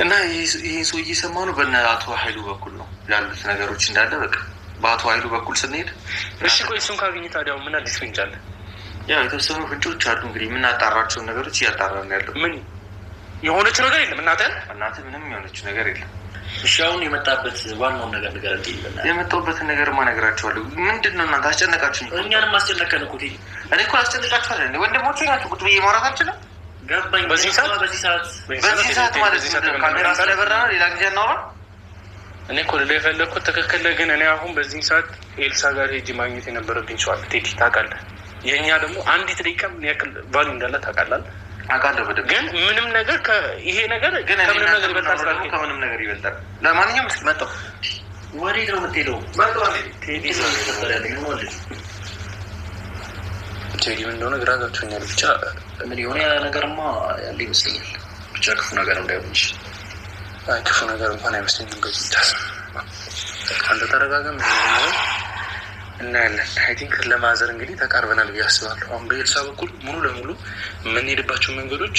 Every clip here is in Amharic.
እና ይህ ሰው እየሰማ ነው። በእነ አቶ ኃይሉ በኩል ነው ያሉት ነገሮች እንዳለ በቃ በአቶ ኃይሉ በኩል ስንሄድ እሺ ቆይ እሱን ካገኘ ታዲያ ምን አዲስ ፍንጭ አለ? ያው የተወሰኑ ፍንጮች አሉ። እንግዲህ የምናጣራቸውን ነገሮች እያጣራ ነው ያለው። ምን የሆነች ነገር የለም? እናትህ ምንም የሆነች ነገር የለም። እሺ አሁን የመጣበት ዋናውን ነገር ንገረን። የመጣሁበትን ነገርማ እነግራቸዋለሁ። ምንድን ነው እናንተ አስጨነቃችሁኝ። እኛንም አስጨነቀን እኮ እኔ እኮ አስጨነቃችኋለሁ። ወንድሞቼ ናቸው። ቁጭ ብዬ ማውራት አልችልም። ገባኝ። በዚህ ሰዓት ማለት ካሜራ ስለበራ ሌላ ጊዜ እናውራ። እኔ እኮ ልልህ የፈለግኩት ትክክል፣ ግን እኔ አሁን በዚህ ሰዓት ኤልሳ ጋር ሄጄ ማግኘት የነበረብኝ ሰው አለ። ቴዲ ታውቃለህ፣ የእኛ ደግሞ አንዲት ደቂቃ ምን ያክል ቫሉ እንዳለ ታውቃለህ። ግን ምንም ነገር ይሄ ነገር ግን ከምንም ነገር ይበልጣል። ከምንም ነገር ይበልጣል። ለማንኛውም እስኪ መጣሁ። ወዴት ነው የምትሄደው? ቴዲ ምን እንደሆነ ግራ ገብቶኛል። ብቻ ምን የሆነ ነገርማ ያለ ይመስለኛል። ብቻ ክፉ ነገር እንዳይሆን እንጂ ክፉ ነገር እንኳን አይመስለኝም። አንተ ተረጋጋም እናያለን። አይ ቲንክ ለማዘር እንግዲህ ተቃርበናል ብዬ አስባለሁ። አሁን በኤልሳ በኩል ሙሉ ለሙሉ የምንሄድባቸው መንገዶች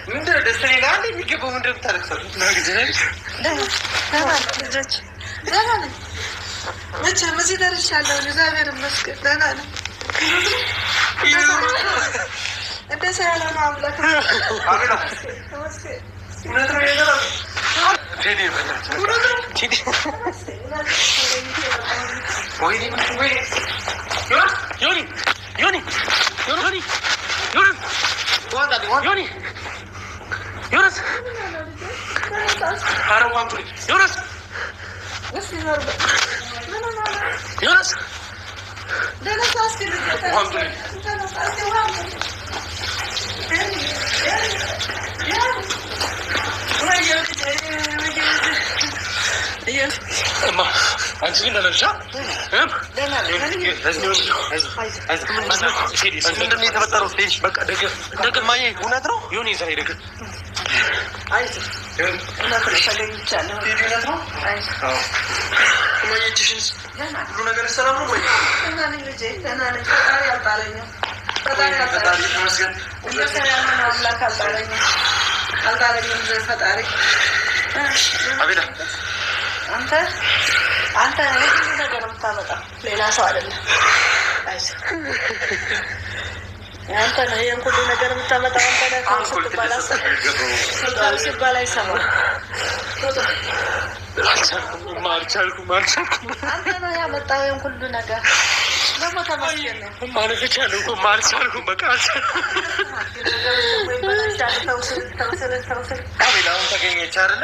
ምንድን ነው ደስ ሌላ የሚገባው ምንድን ብታለቅሰው መቼም እዚህ ደርሻለሁ። እግዚአብሔር ይመስገን ደህና ነኝ። እንደ ሰው ያልሆነ አምላክ አንቺ ግን ለለሻ ምንድን የተፈጠረው? በቃ ደግማዬ እውነት ነው ይሁን ይዛ ሄደግ ሁሉ ነገር ሰላም ነው ወይ? አቤላ አንተ ነገር የምታመጣው ሌላ ሰው አይደለም። አንተ ነህ ይሄን ሁሉ ነገር የምታመጣው። አንተ ነህ ሲባል አይሰማም። አልቻልኩም። አንተ ነህ ያመጣው ይሄን ሁሉ ነገር። ደግሞ ተመስገን ነው ማለት አልቻልኩም። በቃ አቤላውን ተገኘች አይደለ?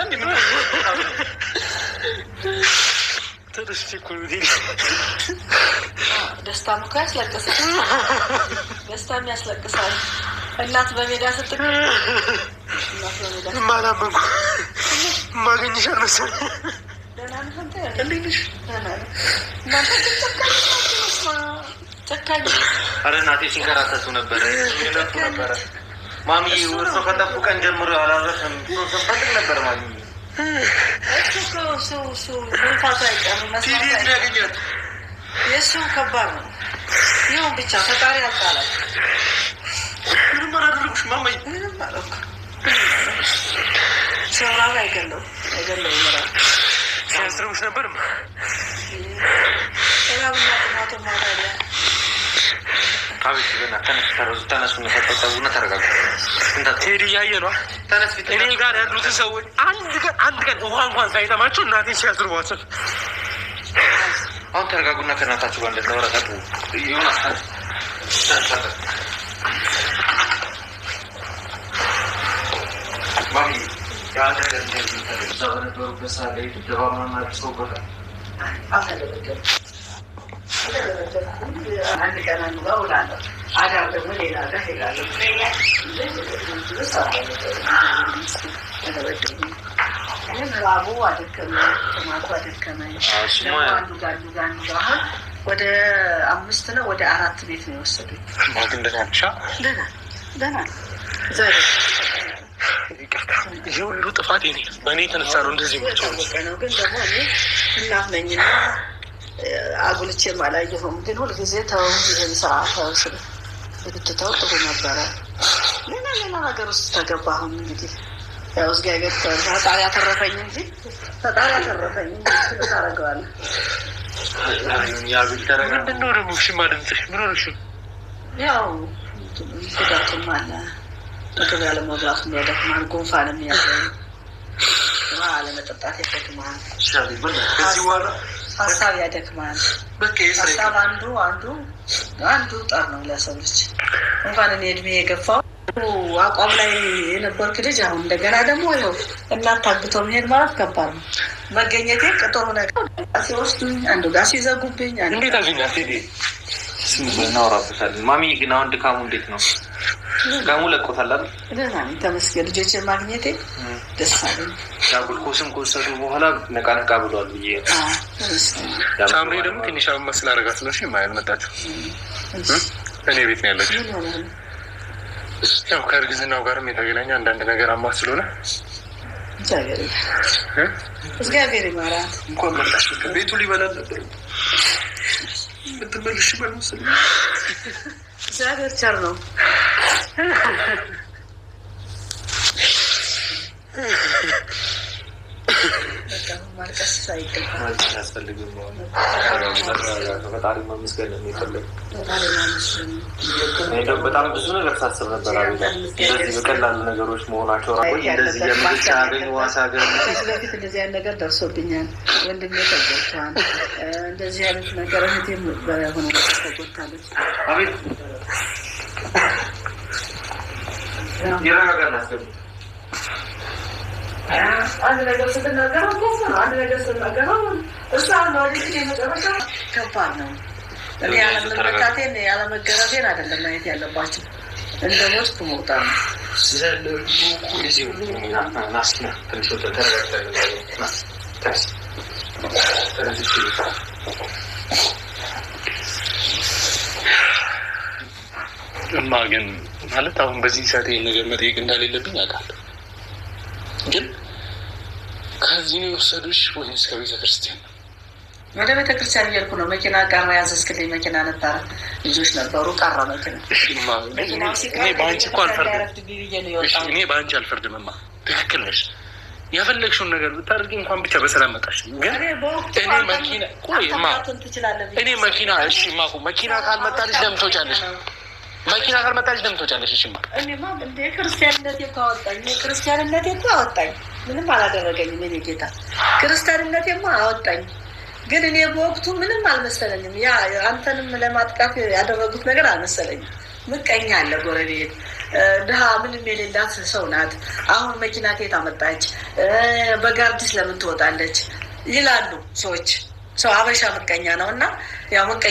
ደስታም እኮ ያስለቅሳል። ደስታም ያስለቅሳል። እናት በሜዳ ስትቀር ማላመንኩ ማገኝሽ አልመሰለኝ። ደህና ነህ አንተ? እንዴት ነሽ? ደህና ነህ? እናንተ ጨካኝ። ኧረ እናቴ ሲንከራተቱ ነበረ ነበረ። ማሚዬ ወርሶ ከጠፉ ቀን ጀምሮ አላረፈም። ስንፈልግ ነበር ማሚዬ። እሱ መንፋቱ አይቀርም። ያገኛል። የእሱ ከባድ ነው። ይሁን ብቻ ፈጣሪ አልጣላት። ምንም አላደረጉሽ ማማዬ? ምንም አላልኩ። ሰው ራብ አይገለውም ይመራል። ሲያስረቡሽ ነበርም ራብና ጥማቶ ማራሪያ። አቤት ተነሱ፣ ተሰጠቡና ተረጋጉ። ቴዲ እያየ ነው። እኔ ጋር ያሉትን ሰዎች አንድ ቀን ውሃ እንኳን ሳይጠማቸው እናቴ ሲያስርቧቸው። አሁን ተረጋጉና ከእናታችሁ ጋር እንደተወረቀጡ ይሁን። ማሚ የአንድ ነገር እዛ በነበሩበት ሰዓት ላይ ደባማና ሰው ቦታ አንድ ቀን አንጋ ውላለሁ። አዳር ደግሞ ሌላ ጋር ሄዳለሁ። ደበደቡ። እኔም ራቡ አደከመኝ፣ ጥማቱ አደከመኝ። አንዱ ጋር አሁን ወደ 5 ነው ወደ 4 ቤት ነው የወሰዱኝ። ግን ደህና ይህ ሁሉ ጥፋት በእኔ የተነሳ ነው እንደዚህ ነው። ግን ደግሞ እኔ እናት ነኝና አጉልቼም አላየሁም። ግን ሁልጊዜ ተው ይህን ስራ ብትተው ጥሩ ነበረ። ሌላ ሀገር ውስጥ ተገባሁም እንግዲህ ያው እግዚአብሔር ፈጣሪ ያተረፈኝ እንጂ ታደርገዋለህ። ምንድን ነው ደግሞ ሽማ ድምፅሽ? ምን ሆነሽ? ያው ጉዳቱም አለ። ምግብ ያለመብላቱም ያደክማል። ጉንፋንም ያዘኝ፣ ውሃ አለመጠጣት ያደክማል። ሀሳብ ያደክማል። ሀሳብ አንዱ ጠር ነው ለሰው ልጅ። እንኳን እኔ እድሜ የገፋው አቋም ላይ የነበርክ ልጅ አሁን እንደገና ደግሞ ይኸው እናት ታግቶ መሄድ ማለት ከባድ ነው። መገኘቴ ቅጥሩ ነገር ሲወስዱኝ፣ አንዱ ጋር ሲዘጉብኝ እንዴት አገኛት? እናወራበታለን። ማሚ ግን አሁን ድካሙ እንዴት ነው? ድካሙ ለቆታል አይደል? ተመስገን። ልጆችን ማግኘቴ ደስ አለኝ። ጉልኮስም ከወሰዱ በኋላ ነቃ ብሏል ብዬ ሳምሬ ደግሞ ትንሽ አመማ ስላደረጋት ነው ያልመጣችው። እኔ ቤት ነው ያለችው። ያው ከእርግዝናው ጋርም የተገናኘ አንዳንድ ነገር አማ ስለሆነ እግዚአብሔር ይማራት። እንኳን መጣሽ። ቤቱ ሊበላል ነበር ምትመልሽ በመስል እግዚአብሔር ቸር ነው። ማልቀስ አያስፈልግም። ፈጣሪ ማመስገን ነው የሚፈልግ። በጣም ብዙ ነገር ሳስብ ነበር። እንደዚህ በቀላሉ ነገሮች መሆናቸው እንደዚህ የምትሻገኝ ዋሳገር በፊት እንደዚህ አይነት ነገር ደርሶብኛል። ወንድሜ ተጎድቷል። እንደዚህ አይነት ነገር እህቴም በሆነ ተጎድታለች። አቤት ይረጋጋል። አስገቡ አንድ ነገር ስትናገረው አንድ ነገር ስትናገረው እሷ መጨረሻ ከባድ ነው። እኔ ያለመመታቴን ያለመገረፌን አይደለም ማየት ያለባቸው፣ እንደ ሞት መውጣት ነው። እማ ግን ማለት አሁን በዚህ ሰዓት ይሄን ነገር መጠየቅ እንደሌለብኝ አውቃለሁ። ግን ከዚህ ነው የወሰዱሽ ወይስ ከቤተ ክርስቲያን ነው? ወደ ቤተ ክርስቲያን እያልኩ ነው። መኪና ቀረ፣ ያዘዝክልኝ መኪና ነበረ፣ ልጆች ነበሩ፣ ቀረ መኪና። እኔ በአንቺ እኮ አልፈርድም። እኔ በአንቺ አልፈርድም። እማ ትክክል ነሽ። ያፈለግሽውን ነገር ብታደርጊ እንኳን ብቻ በሰላም መጣሽ። ግን እኔ መኪና እኔ መኪና እሺ ማ መኪና ካልመጣልሽ ለምን ትወጫለሽ? መኪና ካልመጣልሽ ለምን ትወጫለሽ? እሺ ማ እኔማ እንደ ክርስቲያንነቴ እኮ አወጣኝ። ክርስቲያንነቴ እኮ አወጣኝ። ምንም አላደረገኝም። እኔ ጌታ ክርስቲያንነቴማ አወጣኝ። ግን እኔ በወቅቱ ምንም አልመሰለኝም። ያ አንተንም ለማጥቃት ያደረጉት ነገር አልመሰለኝም። ምቀኛ አለ ጎረቤት፣ ድሀ ምንም የሌላት ሰው ናት። አሁን መኪና ከየት አመጣች? በጋርድስ ለምን ትወጣለች ይላሉ ሰዎች። ሰው አበሻ ምቀኛ ነው እና ያው